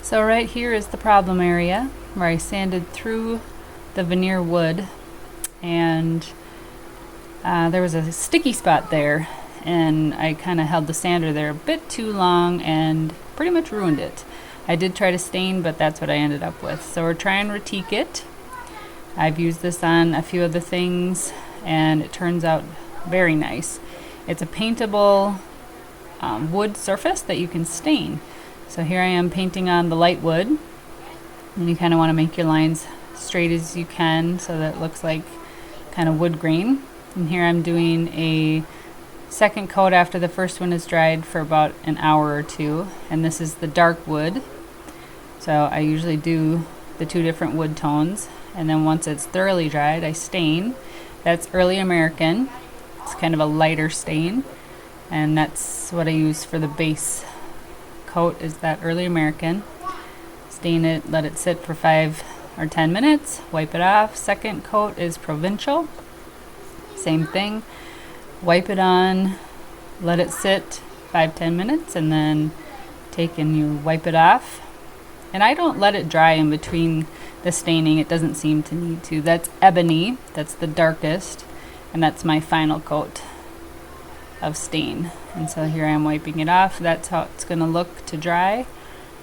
So right here is the problem area where I sanded through the veneer wood, and there was a sticky spot there, and I kind of held the sander there a bit too long and pretty much ruined it. I did try to stain, but that's what I ended up with. So we're trying Retique It. I've used this on a few other things and it turns out very nice. It's a paintable wood surface that you can stain. So here I am painting on the light wood, and you kind of want to make your lines straight as you can so that it looks like kind of wood grain. And here I'm doing a second coat after the first one is dried for about an hour or two, and this is the dark wood. So I usually do the two different wood tones, and then once it's thoroughly dried I stain. That's Early American. It's kind of a lighter stain, and that's what I use for the base coat, is that Early American. Stain it, let it sit for 5 or 10 minutes, wipe it off. Second coat is Provincial. Same thing. Wipe it on, let it sit 5-10 minutes, and then take and you wipe it off. And I don't let it dry in between the staining, it doesn't seem to need to. That's Ebony, that's the darkest, and that's my final coat of stain. And so here I am wiping it off. That's how it's going to look to dry,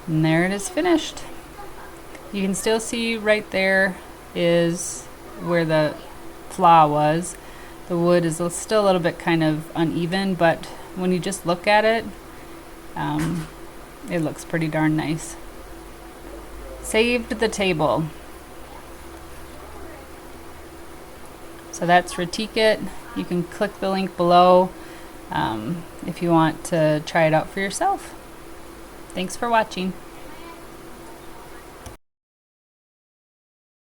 and there it is finished. You can still see right there is where the flaw was. The wood is still a little bit kind of uneven, but when you just look at it, it looks pretty darn nice. Saved the table. So that's Retique It. You can click the link below if you want to try it out for yourself. Thanks for watching.